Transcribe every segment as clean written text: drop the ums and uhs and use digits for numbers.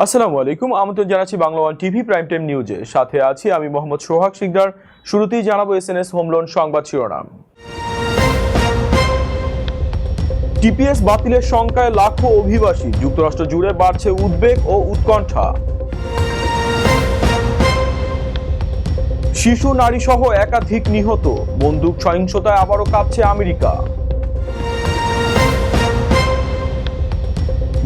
আসসালামু আলাইকুম, আমন্ত্রণ জানাচ্ছি Bangla one TV prime time নিউজে। সাথে আছি আমি মোহাম্মদ সোহাগ শিকদার। শুরুতেই জানাবো এসএনএস হোম লোন সংবাদ শিরোনাম। টিপিএস বাতিলের শঙ্কায় লাখো অভিবাসী, যুক্তরাষ্ট্র জুড়ে বাড়ছে উদ্বেগ ও উৎকণ্ঠা। শিশু নারী সহ একাধিক নিহত, বন্দুক সহিংসতায় আবারও কাঁপছে আমেরিকা।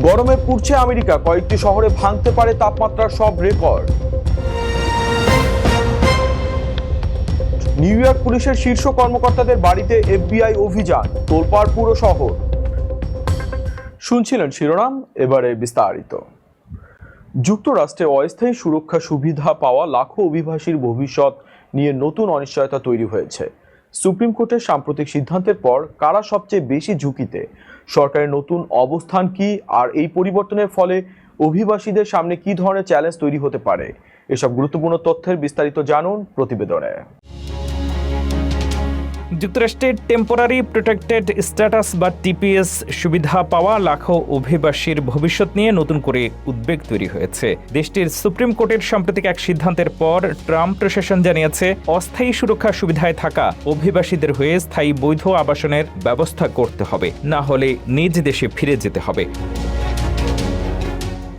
গরমে পুড়ছে আমেরিকা, কয়েকটি শহরে ভাঙতে পারে তাপমাত্রার সব রেকর্ড। নিউ ইয়র্ক পুলিশের শীর্ষ কর্মকর্তাদের বাড়িতে এফবিআই অভিযান, তোলপাড় পুরো শহর। শুনছিলেন শিরোনাম, এবারে বিস্তারিত। যুক্তরাষ্ট্রে অস্থায়ী সুরক্ষা সুবিধা পাওয়া লাখো অভিবাসীর ভবিষ্যৎ নিয়ে নতুন অনিশ্চয়তা তৈরি হয়েছে। সুপ্রিম কোর্টের সাম্প্রতিক সিদ্ধান্তের পর কারা সবচেয়ে বেশি ঝুঁকিতে, সরকারের নতুন অবস্থান কি, আর এই পরিবর্তনের ফলে অভিবাসীদের সামনে কি ধরনের চ্যালেঞ্জ তৈরি হতে পারে, এসব গুরুত্বপূর্ণ তথ্যের বিস্তারিত জানুন প্রতিবেদনে। যুক্তরাষ্ট্রের টেম্পোরারি প্রোটেক্টেড স্ট্যাটাস বা টিপিএস সুবিধা পাওয়া লাখো অভিবাসীর ভবিষ্যৎ নিয়ে নতুন করে উদ্বেগ তৈরি হয়েছে। দেশটির সুপ্রিম কোর্টের সাম্প্রতিক এক সিদ্ধান্তের পর ট্রাম্প প্রশাসন জানিয়েছে, অস্থায়ী সুরক্ষা সুবিধায় থাকা অভিবাসীদের হয়ে স্থায়ী বৈধ আবাসনের ব্যবস্থা করতে হবে, না হলে নিজ দেশে ফিরে যেতে হবে।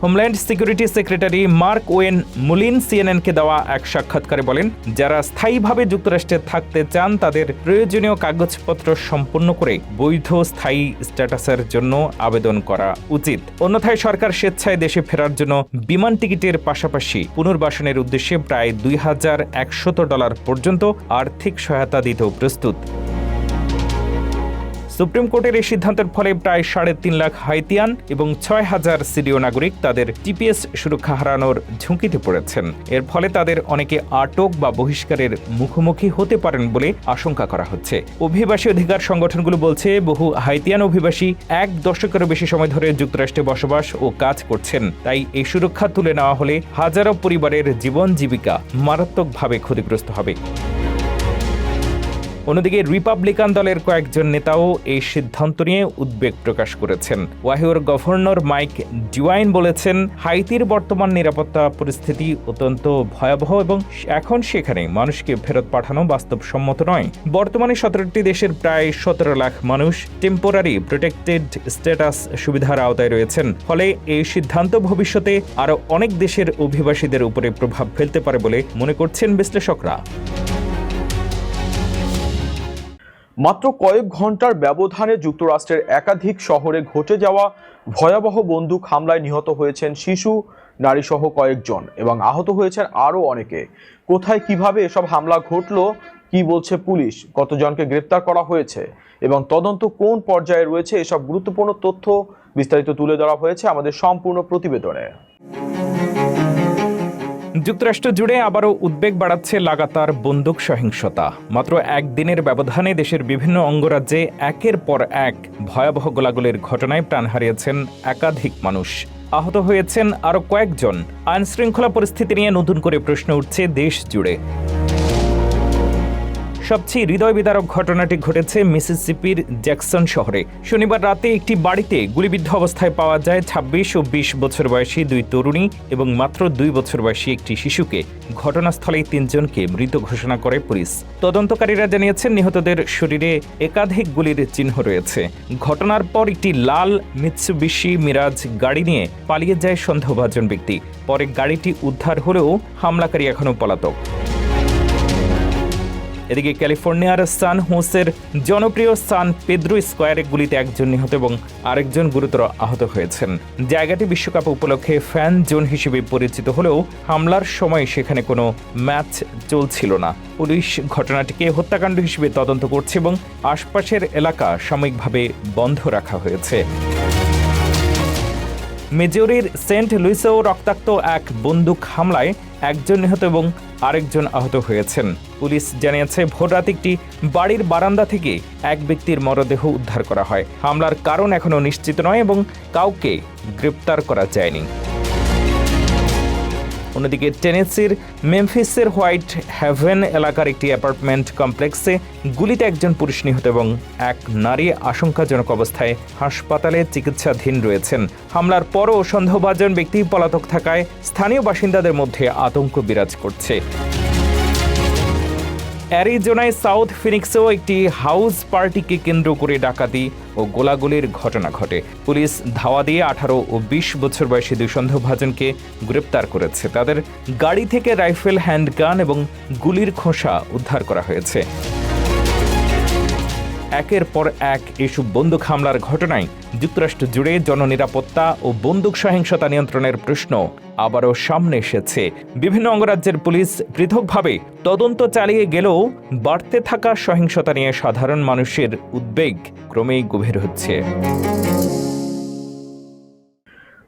Homeland security secretary Mark Wayne Mullin সিএনএনকে দেওয়া এক সাক্ষাৎকারে বলেন, যারা স্থায়ীভাবে যুক্তরাষ্ট্রে থাকতে চান তাদের প্রয়োজনীয় কাগজপত্র সম্পন্ন করে বৈধ স্থায়ী স্ট্যাটাসের জন্য আবেদন করা উচিত। অন্যথায় সরকার স্বেচ্ছায় দেশে ফেরার জন্য বিমান টিকিটের পাশাপাশি পুনর্বাসনের উদ্দেশ্যে প্রায় $2,100 পর্যন্ত আর্থিক সহায়তা দিতেও প্রস্তুত। সুপ্রিম কোর্টের এই সিদ্ধান্তের ফলে প্রায় 3.5 লাখ হাইতিয়ান এবং 6,000 সিরীয় নাগরিক তাদের টিপিএস সুরক্ষা হারানোর ঝুঁকিতে পড়েছেন। এর ফলে তাদের অনেকে আটক বা বহিষ্কারের মুখোমুখি হতে পারেন বলে আশঙ্কা করা হচ্ছে। অভিবাসী অধিকার সংগঠনগুলো বলছে, বহু হাইতিয়ান অভিবাসী 1 দশকেরও বেশি সময় ধরে যুক্তরাষ্ট্রে বসবাস ও কাজ করছেন। তাই এই সুরক্ষা তুলে নেওয়া হলে হাজারো পরিবারের জীবন জীবিকা মারাত্মকভাবে ক্ষতিগ্রস্ত হবে। অন্যদিকে রিপাবলিকান দলের কয়েকজন নেতাও এই সিদ্ধান্ত নিয়ে উদ্বেগ প্রকাশ করেছেন। ওয়াহিওর গভর্নর মাইক ডিওয়াইন বলেছেন, হাইতির বর্তমান নিরাপত্তা পরিস্থিতি অত্যন্ত ভয়াবহ এবং এখন সেখানে মানুষকে ফেরত পাঠানো বাস্তবসম্মত নয়। বর্তমানে 17টি দেশের প্রায় 17 লাখ মানুষ টেম্পোরারি প্রোটেক্টেড স্ট্যাটাস সুবিধার আওতায় রয়েছেন। ফলে এই সিদ্ধান্ত ভবিষ্যতে আরও অনেক দেশের অভিবাসীদের উপরে প্রভাব ফেলতে পারে বলে মনে করছেন বিশ্লেষকরা। মাত্র কয়েক ঘন্টার ব্যবধানে যুক্তরাষ্ট্রের একাধিক শহরে ঘটে যাওয়া ভয়াবহ বন্দুক হামলায় নিহত হয়েছেন শিশু নারী সহ কয়েকজন এবং আহত হয়েছেন আরও অনেকে। কোথায় কিভাবে এসব হামলা ঘটলো, কি বলছে পুলিশ, কতজনকে গ্রেপ্তার করা হয়েছে এবং তদন্ত কোন পর্যায়ে রয়েছে, এসব গুরুত্বপূর্ণ তথ্য বিস্তারিত তুলে ধরা হয়েছে আমাদের সম্পূর্ণ প্রতিবেদনে। যুক্তরাষ্ট্র জুড়ে আবারও উদ্বেগ বাড়াচ্ছে লাগাতার বন্দুক সহিংসতা। মাত্র একদিনের ব্যবধানে দেশের বিভিন্ন অঙ্গরাজ্যে একের পর এক ভয়াবহ গোলাগুলির ঘটনায় প্রাণ হারিয়েছেন একাধিক মানুষ, আহত হয়েছেন আরও কয়েকজন। আইনশৃঙ্খলা পরিস্থিতি নিয়ে নতুন করে প্রশ্ন উঠছে দেশ জুড়ে। সবচেয়ে হৃদয় বিদারক ঘটনাটি ঘটেছে মিসিসিপির জ্যাকসন শহরে। শনিবার রাতে একটি বাড়িতে গুলিবিদ্ধ অবস্থায় পাওয়া যায় 26 ও 20 বছর বয়সী 2 তরুণী এবং মাত্র 2 বছর বয়সী একটি শিশুকে। ঘটনাস্থলেই 3 জনকে মৃত ঘোষণা করে পুলিশ। তদন্তকারীরা জানিয়েছেন, নিহতদের শরীরে একাধিক গুলির চিহ্ন রয়েছে। ঘটনার পর একটি লাল মিৎসুবিশি মিরাজ গাড়ি নিয়ে পালিয়ে যায় সন্দেহভাজন ব্যক্তি। পরে গাড়িটি উদ্ধার হলেও হামলাকারী এখনও পলাতক। এদিকে ক্যালিফোর্নিয়ার সান হোসের জনপ্রিয় সান পেদ্রো স্কোয়ারে গুলিতে একজন নিহত এবং আরেকজন গুরুতর আহত হয়েছেন। জায়গাটি বিশ্বকাপ উপলক্ষে ফ্যান জোন হিসেবে পরিচিত হলেও হামলার সময় সেখানে কোনো ম্যাচ চলছিল না। পুলিশ ঘটনাটিকে হত্যাকাণ্ড হিসেবে তদন্ত করছে এবং আশপাশের এলাকা সাময়িকভাবে বন্ধ রাখা হয়েছে। মিজুরির সেন্ট লুইসেও রক্তাক্ত এক বন্দুক হামলায় একজন নিহত এবং আরেকজন আহত হয়েছেন। পুলিশ জানিয়েছে, ভোররাতে একটি বাড়ির বারান্দা থেকে এক ব্যক্তির মরদেহ উদ্ধার করা হয়। হামলার কারণ এখনও নিশ্চিত নয় এবং কাউকে গ্রেপ্তার করা যায়নি। অন্যদিকে টেনেসির মেমফিসের হোয়াইট হ্যাভেন এলাকার একটি অ্যাপার্টমেন্ট কমপ্লেক্সে গুলিতে একজন পুরুষ নিহত এবং এক নারী আশঙ্কাজনক অবস্থায় হাসপাতালে চিকিৎসাধীন রয়েছেন। হামলার পরও সন্দেহভাজন ব্যক্তি পলাতক থাকায় স্থানীয় বাসিন্দাদের মধ্যে আতঙ্ক বিরাজ করছে। অ্যারিজোনায় সাউথ ফিনিক্সেও একটি হাউস পার্টিকে কেন্দ্র করে ডাকাতি ও গোলাগুলির ঘটনা ঘটে। পুলিশ ধাওয়া দিয়ে 18 ও 20 বছর বয়সী দুই সন্দেহভাজনকে গ্রেপ্তার করেছে। তাদের গাড়ি থেকে রাইফেল, হ্যান্ডগান এবং গুলির খোসা উদ্ধার করা হয়েছে। একের পর এক এসব বন্দুক হামলার ঘটনায় যুক্তরাষ্ট্র জুড়ে জননিরাপত্তা ও বন্দুক সহিংসতা নিয়ন্ত্রণের প্রশ্ন আবারও সামনে এসেছে। বিভিন্ন অঙ্গরাজ্যের পুলিশ পৃথকভাবে তদন্ত চালিয়ে গেলেও বাড়তে থাকা সহিংসতা নিয়ে সাধারণ মানুষের উদ্বেগ ক্রমেই গভীর হচ্ছে।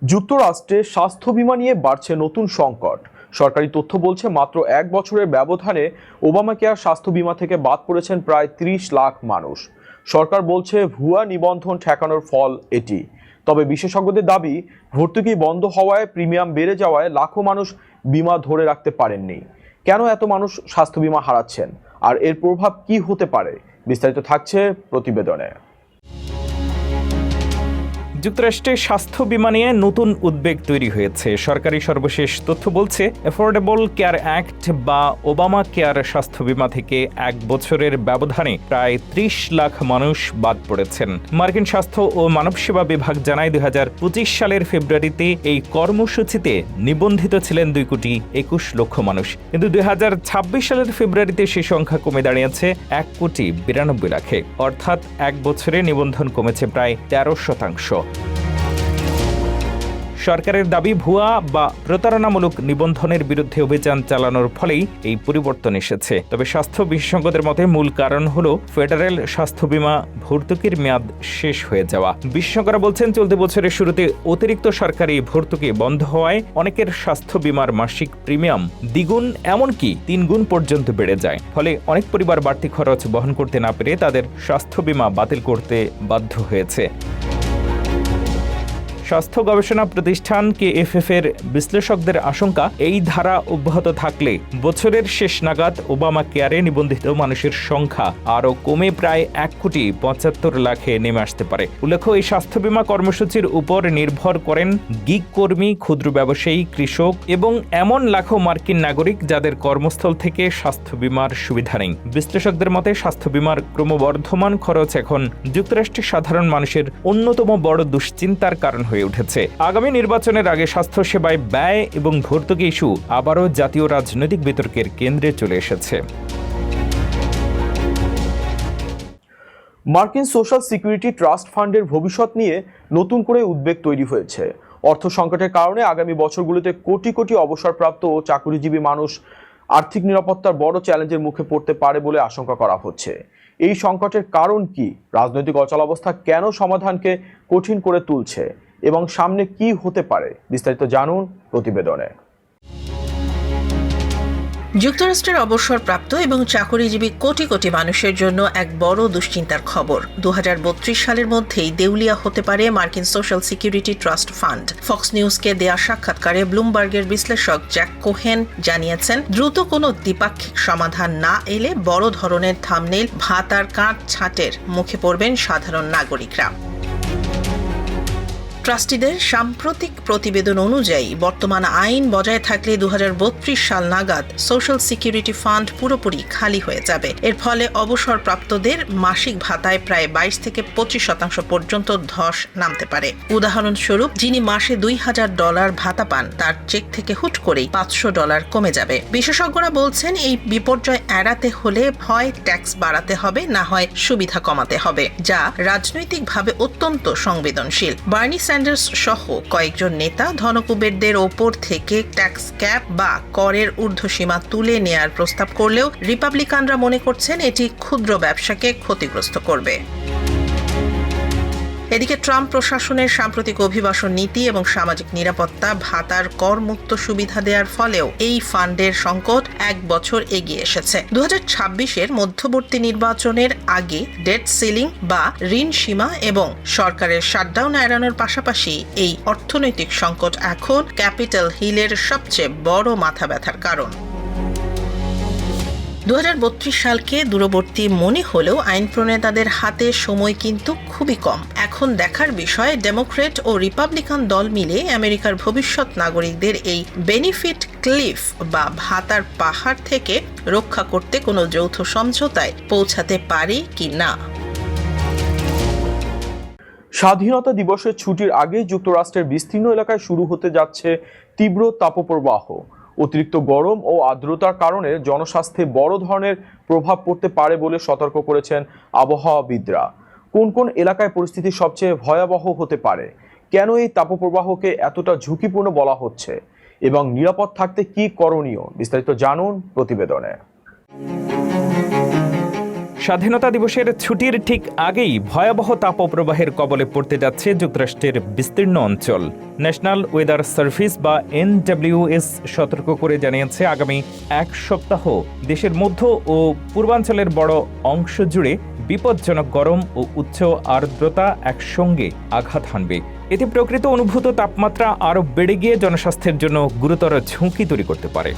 যুক্তরাষ্ট্রে স্বাস্থ্য বীমা নিয়ে বাড়ছে নতুন সংকট। সরকারি তথ্য বলছে মাত্র 1 বছরের ব্যবধানে ওবামা কেয়ার স্বাস্থ্য বীমা থেকে বাদ পড়েছেন প্রায় 30 লাখ মানুষ। সরকার বলছে ভুয়া নিবন্ধন ঠেকানোর ফল এটি। তবে বিশেষজ্ঞদের দাবি, ভর্তুকি বন্ধ হওয়ায় প্রিমিয়াম বেড়ে যাওয়ায় লাখো মানুষ বীমা ধরে রাখতে পারেননি। কেন এত মানুষ স্বাস্থ্য বীমা হারাচ্ছেন আর এর প্রভাব কি হতে পারে, বিস্তারিত থাকছে প্রতিবেদনে। যুক্তরাষ্ট্রে স্বাস্থ্য বীমা নিয়ে নতুন উদ্বেগ তৈরি হয়েছে। সরকারি সর্বশেষ তথ্য বলছে অ্যাফোর্ডেবল কেয়ার অ্যাক্ট বা ওবামা কেয়ার স্বাস্থ্য বীমা থেকে 1 বছরের ব্যবধানে প্রায় 30 লাখ মানুষ বাদ পড়েছেন। মার্কিন স্বাস্থ্য ও মানবসেবা বিভাগ জানায় 2025 সালের ফেব্রুয়ারিতে এই কর্মসূচিতে নিবন্ধিত ছিলেন 2,21,00,000 মানুষ, কিন্তু 2026 সালের ফেব্রুয়ারিতে সেই সংখ্যা কমে দাঁড়িয়েছে 1,92,00,000-এ। অর্থাৎ 1 বছরে নিবন্ধন কমেছে প্রায় 13%। সরকারের দাবি, ভুয়া বা প্রতারণামূলক নিবন্ধনের বিরুদ্ধে অভিযান চালানোর ফলেই এই পরিবর্তন এসেছে। তবে স্বাস্থ্য বিশেষজ্ঞদের মতে মূল কারণ হল ফেডারেল স্বাস্থ্য বীমা ভর্তুকির মেয়াদ শেষ হয়ে যাওয়া। বিশেষজ্ঞরা বলছেন, চলতি বছরের শুরুতে অতিরিক্ত সরকারি ভর্তুকি বন্ধ হওয়ায় অনেকের স্বাস্থ্য বীমার মাসিক প্রিমিয়াম দ্বিগুণ, এমনকি 3 গুণ পর্যন্ত বেড়ে যায়। ফলে অনেক পরিবার বাড়তি খরচ বহন করতে না পেরে তাদের স্বাস্থ্য বীমা বাতিল করতে বাধ্য হয়েছে। স্বাস্থ্য গবেষণা প্রতিষ্ঠান KFF এর বিশ্লেষকদের আশঙ্কা, এই ধারা অব্যাহত থাকলে বছরের শেষ নাগাদ ওবামা কেয়ারে নিবন্ধিত মানুষের সংখ্যা আরও কমে প্রায় 1,75,00,000-এ নেমে আসতে পারে। উল্লেখ্য, এই স্বাস্থ্য বীমা কর্মসূচির উপর নির্ভর করেন গিগ কর্মী, ক্ষুদ্র ব্যবসায়ী, কৃষক এবং এমন লাখো মার্কিন নাগরিক যাদের কর্মস্থল থেকে স্বাস্থ্য বীমার সুবিধা নেই। বিশ্লেষকদের মতে স্বাস্থ্য বীমার ক্রমবর্ধমান খরচ এখন যুক্তরাষ্ট্রের সাধারণ মানুষের অন্যতম বড় দুশ্চিন্তার কারণ হয়ে উঠেছে। আগামী নির্বাচনের আগে স্বাস্থ্যসেবায় ব্যয় এবং ভর্তুকি ইস্যু আবারও জাতীয় রাজনৈতিক বিতর্কের কেন্দ্রে চলে এসেছে। মার্কিন সোশ্যাল সিকিউরিটি ট্রাস্ট ফান্ডের ভবিষ্যৎ নিয়ে নতুন করে উদ্বেগ তৈরি হয়েছে। অর্থ সংকটের কারণে আগামী বছরগুলোতে কোটি কোটি অবসরপ্রাপ্ত ও চাকুরিজীবী মানুষ আর্থিক নিরাপত্তার বড় চ্যালেঞ্জের মুখে পড়তে পারে বলে আশঙ্কা করা হচ্ছে। এই সংকটের কারণ কি, রাজনৈতিক অচলাবস্থা কেন সমাধানকে কঠিন করে তুলছে এবং সামনে কি হতে পারে, বিস্তারিত জানুন প্রতিবেদনে। যুক্তরাষ্ট্রের অবসরপ্রাপ্ত এবং চাকরিজীবী কোটি কোটি মানুষের জন্য এক বড় দুশ্চিন্তার খবর। 2032 সালের মধ্যেই দেউলিয়া হতে পারে মার্কিন social security trust fund. Fox নিউজকে দেয়া সাক্ষাৎকারে ব্লুমবার্গের বিশ্লেষক জ্যাক কোহেন জানিয়েছেন, দ্রুত কোনো দ্বিপাক্ষিক সমাধান না এলে বড় ধরনের থাম্বনেইল, ভাতার কাট ছাঁটের মুখে পড়বেন সাধারণ নাগরিকরা। ট্রাস্টিদের সাম্প্রতিক প্রতিবেদন অনুযায়ী বর্তমান আইন বজায় থাকলে 2032 সাল নাগাদ সোশ্যাল সিকিউরিটি ফান্ড পুরোপুরি খালি হয়ে যাবে। এর ফলে অবসরপ্রাপ্তদের মাসিক ভাতায় প্রায় 22 থেকে 25% পর্যন্ত ধস নামতে পারে। উদাহরণস্বরূপ, যিনি মাসে $2,000 ভাতা পান, তার চেক থেকে হুট করেই $500 কমে যাবে। বিশেষজ্ঞরা বলছেন, এই বিপর্যয় এড়াতে হলে হয় ট্যাক্স বাড়াতে হবে, না হয় সুবিধা কমাতে হবে, যা রাজনৈতিকভাবে অত্যন্ত সংবেদনশীল। বার্নি স্যান্ডার্স সহ কয়েকজন নেতা ধনকুবেরদের ওপর থেকে ট্যাক্স ক্যাপ বা করের ঊর্ধ্বসীমা তুলে নেয়ার প্রস্তাব করলেও রিপাবলিকানরা মনে করছেন এটি ক্ষুদ্র ব্যবসাকে ক্ষতিগ্রস্ত করবে। এদিকে ট্রাম্প প্রশাসনের সাম্প্রতিক অভিবাসন নীতি এবং সামাজিক নিরাপত্তা ভাতার করমুক্ত সুবিধা দেওয়ার ফলেও এই ফান্ডের সংকট 1 বছর এগিয়ে এসেছে। 2026-এর মধ্যবর্তী নির্বাচনের আগে ডেট সিলিং বা ঋণ সীমা এবং সরকারের শাটডাউন এড়ানোর পাশাপাশি এই অর্থনৈতিক সংকট এখন ক্যাপিটাল হিলের সবচেয়ে বড় মাথা ব্যথার কারণ। 2032 সালকে দূরবর্তী মনে হলেও আইন প্রণেতাদের হাতে সময় কিন্তু খুবই কম। এখন দেখার বিষয় ডেমোক্রেট ও রিপাবলিকান দল মিলে আমেরিকার ভবিষ্যৎ নাগরিকদের এই বেনিফিট ক্লিফ বা ভাতার পাহাড় থেকে রক্ষা করতে কোনো যৌথ সমঝোতায় পৌঁছাতে পারে কি না। স্বাধীনতা দিবসের ছুটির আগে যুক্তরাষ্ট্রের বিস্তীর্ণ এলাকায় শুরু হতে যাচ্ছে তীব্র তাপপ্রবাহ। অতিরিক্ত গরম ও আর্দ্রতার কারণে জনস্বাস্থ্যে বড় ধরনের প্রভাব পড়তে পারে বলে সতর্ক করেছেন আবহাওয়াবিদরা। কোন কোন এলাকায় পরিস্থিতি সবচেয়ে ভয়াবহ হতে পারে, কেন এই তাপপ্রবাহকে এতটা ঝুঁকিপূর্ণ বলা হচ্ছে এবং নিরাপদ থাকতে কি করণীয়, বিস্তারিত জানুন প্রতিবেদনে। স্বাধীনতা দিবসের ছুটির ঠিক আগেই ভয়াবহ তাপপ্রবাহের কবলে পড়তে যাচ্ছে যুক্তরাষ্ট্রের বিস্তীর্ণ অঞ্চল। ন্যাশনাল ওয়েদার সার্ভিস বা NWS সতর্ক করে জানিয়েছে, আগামী 1 সপ্তাহ দেশের মধ্য ও পূর্বাঞ্চলের বড় অংশ জুড়ে বিপজ্জনক গরম ও উচ্চ আর্দ্রতা একসঙ্গে আঘাত হানবে। এতে প্রকৃত অনুভূত তাপমাত্রা আরও বেড়ে গিয়ে জনস্বাস্থ্যের জন্য গুরুতর ঝুঁকি তৈরি করতে পারে।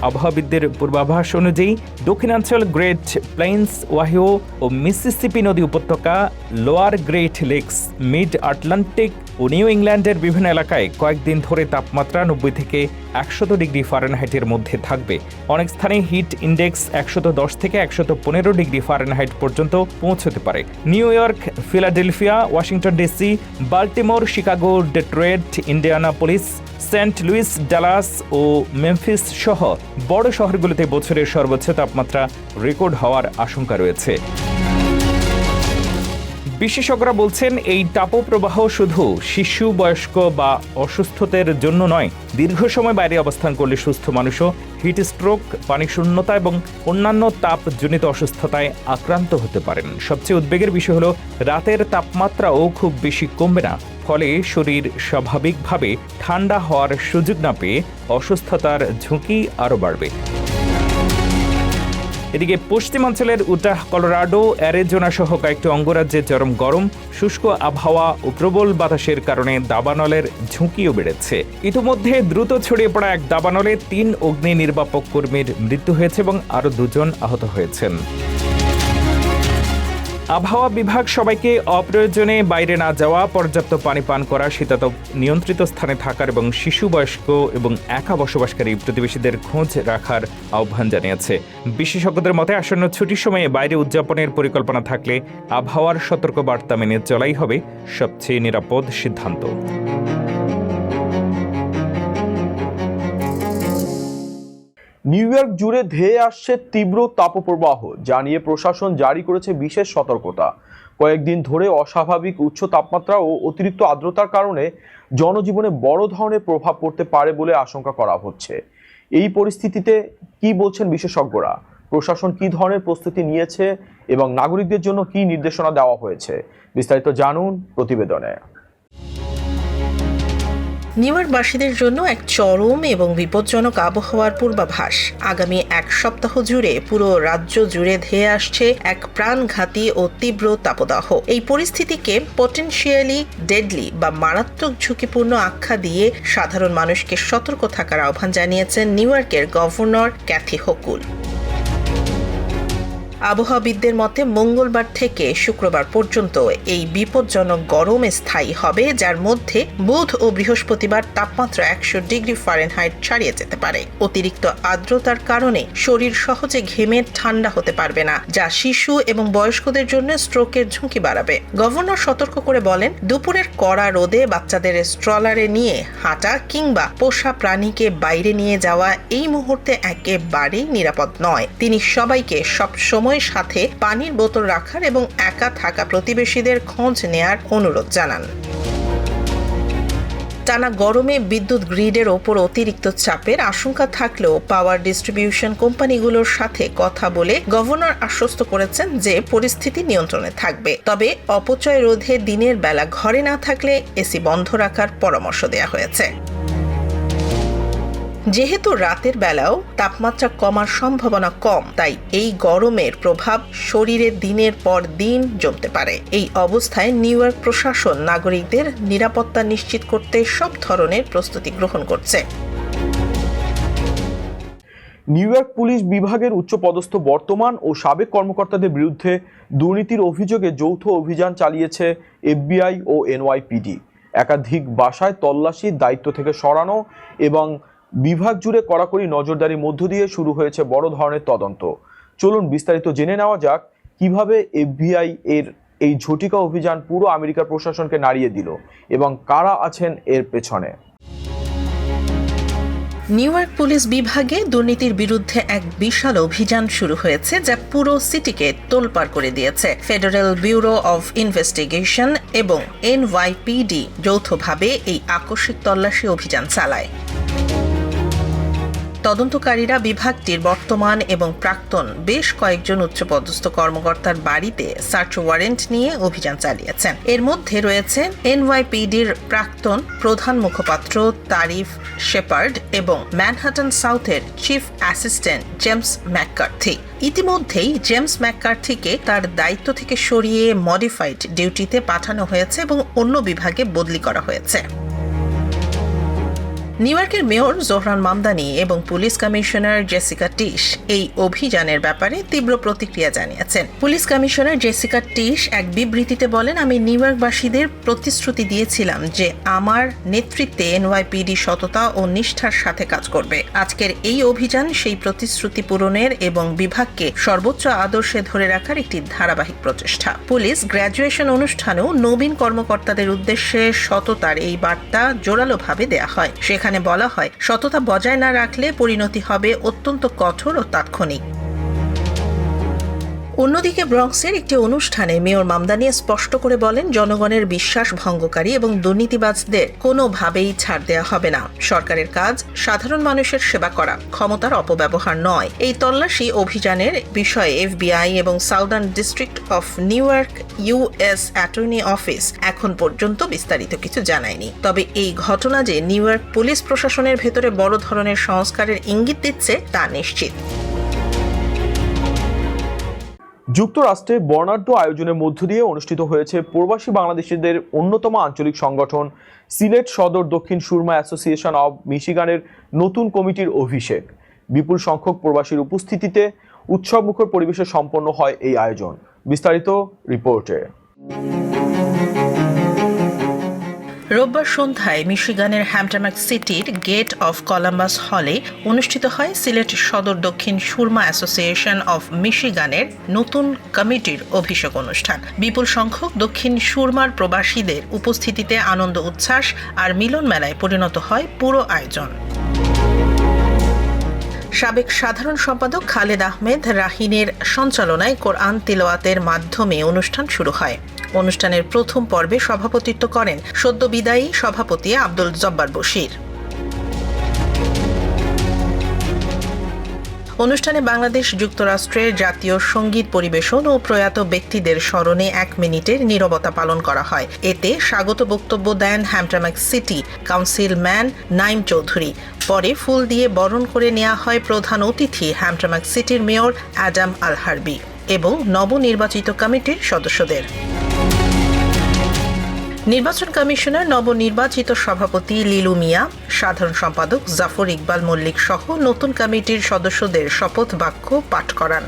আবহাওয়াবিদদের পূর্বাভাস অনুযায়ী দক্ষিণাঞ্চল গ্রেট প্লেইনস, ওহাইও ও মিসিসিপি নদী উপত্যকা, Lower Great Lakes, Mid Atlantic ও নিউ ইংল্যান্ডের বিভিন্ন এলাকায় কয়েকদিন ধরে তাপমাত্রা 90 থেকে 100 ডিগ্রি ফারেনহাইটের মধ্যে থাকবে। অনেক স্থানে হিট ইন্ডেক্স 110 থেকে 115 ডিগ্রি ফারেনহাইট পর্যন্ত পৌঁছতে পারে। New York, Philadelphia, Washington DC, Baltimore, Chicago, Detroit, Indianapolis, Saint Louis, Dallas ও মেমফিস সহ বড় শহরগুলোতে বছরের সর্বোচ্চ তাপমাত্রা রেকর্ড হওয়ার আশঙ্কা রয়েছে। বিশেষজ্ঞরা বলছেন, এই তাপপ্রবাহ শুধু শিশু, বয়স্ক বা অসুস্থদের জন্য নয়, দীর্ঘ সময় বাইরে অবস্থান করলে সুস্থ মানুষও হিট স্ট্রোক, পানি শূন্যতা এবং অন্যান্য তাপজনিত অসুস্থতায় আক্রান্ত হতে পারেন। সবচেয়ে উদ্বেগের বিষয় হলো রাতের তাপমাত্রাও খুব বেশি কমবে না, ফলে শরীর স্বাভাবিকভাবে ঠান্ডা হওয়ার সুযোগ না পেয়ে অসুস্থতার ঝুঁকি আরও বাড়বে। এদিকে পশ্চিমাঞ্চলের উটাহ, কলোরাডো, অ্যারিজোনা সহ কয়েকটি অঙ্গরাজ্যে চরম গরম, শুষ্ক আবহাওয়া ও প্রবল বাতাসের কারণে দাবানলের ঝুঁকিও বেড়েছে। ইতিমধ্যে দ্রুত ছড়িয়ে পড়া এক দাবানলে 3 অগ্নি নির্বাপক কর্মীর মৃত্যু হয়েছে এবং আরও 2 জন আহত হয়েছেন। আবহাওয়া বিভাগ সবাইকে অপ্রয়োজনে বাইরে না যাওয়া, পর্যাপ্ত পানি পান করা, শীতাতপ নিয়ন্ত্রিত স্থানে থাকার এবং শিশু, বয়স্ক এবং একা বসবাসকারী প্রতিবেশীদের খোঁজ রাখার আহ্বান জানিয়েছে। বিশেষজ্ঞদের মতে, আসন্ন ছুটির সময়ে বাইরে উদযাপনের পরিকল্পনা থাকলে আবহাওয়ার সতর্কবার্তা মেনে চলাই হবে সবচেয়ে নিরাপদ সিদ্ধান্ত। নিউ ইয়র্ক জুড়ে ধেয়ে আসছে তীব্র তাপপ্রবাহ, যা নিয়ে প্রশাসন জারি করেছে বিশেষ সতর্কতা। কয়েকদিন ধরে অস্বাভাবিক উচ্চ তাপমাত্রা ও অতিরিক্ত আর্দ্রতার কারণে জনজীবনে বড় ধরনের প্রভাব পড়তে পারে বলে আশঙ্কা করা হচ্ছে। এই পরিস্থিতিতে কি বলছেন বিশেষজ্ঞরা, প্রশাসন কি ধরনের প্রস্তুতি নিয়েছে এবং নাগরিকদের জন্য কি নির্দেশনা দেওয়া হয়েছে, বিস্তারিত জানুন প্রতিবেদনে। নিউ ইয়র্কবাসীদের জন্য এক চরম এবং বিপজ্জনক আবহাওয়ার পূর্বাভাস। আগামী 1 সপ্তাহ জুড়ে পুরো রাজ্য জুড়ে ধেয়ে আসছে এক প্রাণঘাতী ও তীব্র তাপদাহ। এই পরিস্থিতিকে পটেনশিয়ালি ডেডলি বা মারাত্মক ঝুঁকিপূর্ণ আখ্যা দিয়ে সাধারণ মানুষকে সতর্ক থাকার আহ্বান জানিয়েছেন নিউ ইয়র্কের গভর্নর ক্যাথি হোকুল। আবহাওয়াবিদদের মতে মঙ্গলবার থেকে শুক্রবার পর্যন্ত এই বিপজ্জনক গরম স্থায়ী হবে, যার মধ্যে বুধ ও বৃহস্পতিবার তাপমাত্রা 100 ডিগ্রি ফারেনহাইট ছাড়িয়ে যেতে পারে। অতিরিক্ত আর্দ্রতার কারণে শরীর সহজে ঘেমে ঠান্ডা হতে পারবে না, যা শিশু এবং বয়স্কদের জন্য স্ট্রোকের ঝুঁকি বাড়াবে। গভর্নর সতর্ক করে বলেন, দুপুরের কড়া রোদে বাচ্চাদের স্ট্রলারে নিয়ে হাঁটা কিংবা পোষা প্রাণীকে বাইরে নিয়ে যাওয়া এই মুহূর্তে একেবারেই নিরাপদ নয়। তিনি সবাইকে সবসময় সাথে পানির বোতল রাখার এবং একা থাকা প্রতিবেশীদের খোঁজ নেয়ার অনুরোধ জানান। টানা গরমে বিদ্যুৎ গ্রিডের ওপর অতিরিক্ত চাপের আশঙ্কা থাকলেও পাওয়ার ডিস্ট্রিবিউশন কোম্পানিগুলোর সাথে কথা বলে গভর্নর আশ্বস্ত করেছেন যে পরিস্থিতি নিয়ন্ত্রণে থাকবে। তবে অপচয় রোধে দিনের বেলা ঘরে না থাকলে এসি বন্ধ রাখার পরামর্শ দেওয়া হয়েছে। যেহেতু রাতের বেলাও তাপমাত্রা কমার সম্ভাবনা কম, তাই এই গরমের প্রভাব শরীরে দিনের পর দিন জমতে পারে। এই অবস্থায় নিউ ইয়র্ক প্রশাসন নাগরিকদের নিরাপত্তা নিশ্চিত করতে সব ধরনের প্রস্তুতি গ্রহণ করছে। নিউ ইয়র্ক পুলিশ বিভাগের উচ্চপদস্থ বর্তমান ও সাবেক কর্মকর্তাদের বিরুদ্ধে দুর্নীতির অভিযোগে যৌথ অভিযান চালিয়েছে এফবিআই ও এনওয়াইপিডি। একাধিক বাসায় তল্লাশির দায়িত্ব থেকে সরানো এবং বিভাগ জুড়ে কড়াকড়ি নজরদারির মধ্য দিয়ে শুরু হয়েছে বড় ধরনের তদন্ত। চলুন বিস্তারিত জেনে নেওয়া যাক কিভাবে এফবিআই এর এই ঝটিকা অভিযান পুরো আমেরিকার প্রশাসনকে নাড়িয়ে দিল এবং কারা আছেন এর পেছনে। নিউ ইয়র্ক পুলিশ বিভাগে দুর্নীতির বিরুদ্ধে এক বিশাল অভিযান শুরু হয়েছে, যা পুরো সিটিকে তোলপাড় করে দিয়েছে। ফেডারেল ব্যুরো অফ ইনভেস্টিগেশন এবং এনওয়াইপিডি যৌথভাবে এই আকস্মিক তল্লাশি অভিযান চালায়। তদন্তকারীরা বিভাগটির বর্তমান এবং প্রাক্তন বেশ কয়েকজন উচ্চপদস্থ কর্মকর্তার বাড়িতে সার্চ ওয়ারেন্ট নিয়ে অভিযান চালিয়েছেন। এর মধ্যে রয়েছে এনওয়াইপিডির প্রাক্তন প্রধান মুখপাত্র তারিফ শেপার্ড এবং ম্যানহাটন সাউথের চিফ অ্যাসিস্ট্যান্ট জেমস ম্যাককার্থি। ইতিমধ্যেই জেমস ম্যাককার্থিকে তার দায়িত্ব থেকে সরিয়ে মডিফাইড ডিউটিতে পাঠানো হয়েছে এবং অন্য বিভাগে বদলি করা হয়েছে। নিউ ইয়র্কের মেয়র জোহরান মামদানি এবং পুলিশ কমিশনার জেসিকা টিশ এই অভিযানের ব্যাপারে তীব্র প্রতিক্রিয়া জানিয়েছেন। পুলিশ কমিশনার জেসিকা টিশ এক বিবৃতিতে বলেন, আমি নিউ ইয়র্কবাসীদের প্রতিশ্রুতি দিয়েছিলাম যে আমার নেতৃত্বে এনওয়াইপিডি সততা ও নিষ্ঠার সাথে কাজ করবে। আজকের এই অভিযান সেই প্রতিশ্রুতি পূরণের এবং বিভাগকে সর্বোচ্চ আদর্শে ধরে রাখার একটি ধারাবাহিক প্রচেষ্টা। পুলিশ গ্র্যাজুয়েশন অনুষ্ঠানেও নবীন কর্মকর্তাদের উদ্দেশ্যে সততার এই বার্তা জোরালোভাবে দেয়া হয়। সেখানে বলা হয়, সততা বজায় না রাখলে পরিণতি হবে অত্যন্ত কঠোর ও তাৎক্ষণিক। অন্যদিকে ব্রঙ্কসের একটি অনুষ্ঠানে মেয়র মামদানি স্পষ্ট করে বলেন, জনগণের বিশ্বাস ভঙ্গকারী এবং দুর্নীতিবাজদের কোনোভাবেই ছাড় দেওয়া হবে না। সরকারের কাজ সাধারণ মানুষের সেবা করা, ক্ষমতার অপব্যবহার নয়। এই তল্লাশি অভিযানের বিষয়ে এফবিআই এবং southern district of new York US attorney office এখন পর্যন্ত বিস্তারিত কিছু জানায়নি। তবে এই ঘটনা যে নিউ ইয়র্ক পুলিশ প্রশাসনের ভেতরে বড় ধরনের সংস্কারের ইঙ্গিত দিচ্ছে তা নিশ্চিত। যুক্তরাষ্ট্রে বর্ণাঢ্য আয়োজনের মধ্য দিয়ে অনুষ্ঠিত হয়েছে প্রবাসী বাংলাদেশিদের অন্যতম আঞ্চলিক সংগঠন সিলেট সদর দক্ষিণ সুরমা অ্যাসোসিয়েশন অব মিশিগানের নতুন কমিটির অভিষেক। বিপুল সংখ্যক প্রবাসীর উপস্থিতিতে উৎসবমুখর পরিবেশে সম্পন্ন হয় এই আয়োজন। বিস্তারিত রিপোর্টে। রোববার সন্ধ্যায় মিশিগানের হ্যাম্পটামাক সিটির গেট অফ কলাম্বাস হলে অনুষ্ঠিত হয় সিলেট সদর দক্ষিণ সুরমা অ্যাসোসিয়েশন অফ মিশিগানের নতুন কমিটির অভিষেক অনুষ্ঠান। বিপুল সংখ্যক দক্ষিণ সুরমার প্রবাসীদের উপস্থিতিতে আনন্দ উচ্ছ্বাস আর মিলন মেলায় পরিণত হয় পুরো আয়োজন। সাবেক সাধারণ সম্পাদক খালেদ আহমেদ রাহিনের সঞ্চালনায় কোরআন তিলাওয়াতের মাধ্যমে অনুষ্ঠান শুরু হয়। অনুষ্ঠানের প্রথম পর্বে সভাপতিত্ব করেন সদ্য বিদায়ী সভাপতি আব্দুল জব্বার বশির। অনুষ্ঠানে বাংলাদেশ যুক্তরাষ্ট্রের জাতীয় সঙ্গীত পরিবেশন ও প্রয়াত ব্যক্তিদের স্মরণে 1 মিনিটের নীরবতা পালন করা হয়। এতে স্বাগত বক্তব্য দেন হ্যাম্পটামাক সিটি কাউন্সিলম্যান নাইম চৌধুরী। পরে ফুল দিয়ে বরণ করে নেওয়া হয় প্রধান অতিথি হ্যাম্পটামাক সিটির মেয়র অ্যাডাম আল হারবি এবং নবনির্বাচিত কমিটির সদস্যদের। নির্বাচন কমিশনের নবনির্বাচিত সভাপতি লিলু মিয়া, সাধারণ সম্পাদক জাফর ইকবাল মল্লিক সহ নতুন কমিটির সদস্যদের শপথ বাক্য পাঠ করান।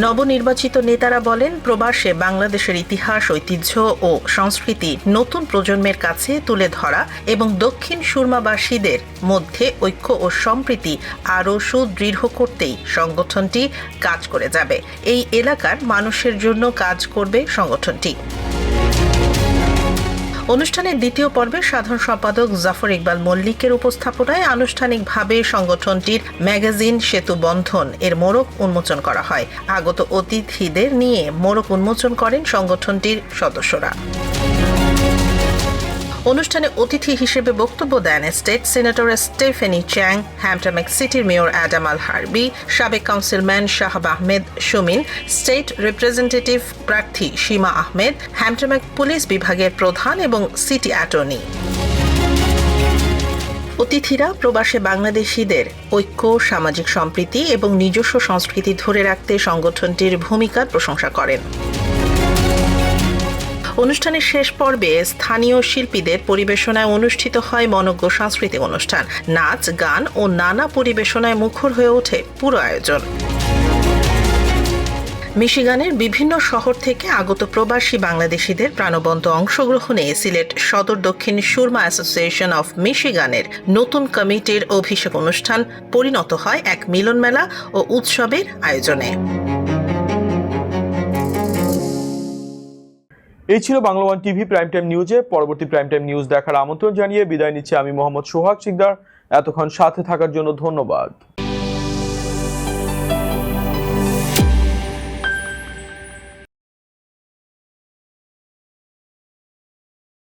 নবনির্বাচিত নেতারা বলেন, প্রবাসে বাংলাদেশের ইতিহাস, ঐতিহ্য ও সংস্কৃতি নতুন প্রজন্মের কাছে তুলে ধরা এবং দক্ষিণ সুরমাবাসীদের মধ্যে ঐক্য ও সম্প্রীতি আরও সুদৃঢ় করতেই সংগঠনটি কাজ করে যাবে। এই এলাকার মানুষের জন্য কাজ করবে সংগঠনটি। অনুষ্ঠানের দ্বিতীয় পর্বে সাধারণ সম্পাদক জাফর ইকবাল মল্লিকের উপস্থাপনায় আনুষ্ঠানিকভাবে সংগঠনটির ম্যাগাজিন সেতু বন্ধন এর মোড়ক উন্মোচন করা হয়। আগত অতিথিদের নিয়ে মোড়ক উন্মোচন করেন সংগঠনটির সদস্যরা। অনুষ্ঠানে অতিথি হিসেবে বক্তব্য দেন স্টেট সিনেটর স্টেফেনি চ্যাং, হ্যামটামেক সিটির মেয়র অ্যাডাম আল হারবি, সাবেক councilman Shahab Ahmed Sumin, state representative প্রার্থী সীমা আহমেদ, হ্যামটামেক পুলিশ বিভাগের প্রধান এবং সিটি অ্যাটর্নি। অতিথিরা প্রবাসে বাংলাদেশিদের ঐক্য, সামাজিক সম্প্রীতি এবং নিজস্ব সংস্কৃতি ধরে রাখতে সংগঠনটির ভূমিকার প্রশংসা করেন। অনুষ্ঠানের শেষ পর্বে স্থানীয় শিল্পীদের পরিবেশনায় অনুষ্ঠিত হয় মনোজ্ঞ সাংস্কৃতিক অনুষ্ঠান। নাচ, গান ও নানা পরিবেশনায় মুখর হয়ে ওঠে পুরো আয়োজন। মিশিগানের বিভিন্ন শহর থেকে আগত প্রবাসী বাংলাদেশিদের প্রাণবন্ত অংশগ্রহণে সিলেট সদর দক্ষিণ সুরমা অ্যাসোসিয়েশন অফ মিশিগানের নতুন কমিটির অভিষেক অনুষ্ঠান পরিণত হয় এক মিলন মেলা ও উৎসবের আয়োজনে। এই ছিল Bangla one TV prime time নিউজে। পরবর্তী প্রাইম টাইম নিউজ দেখার আমন্ত্রণ জানিয়ে বিদায় নিচ্ছি আমি মোহাম্মদ সোহাগ শিকদার। এতক্ষণ সাথে থাকার জন্য ধন্যবাদ।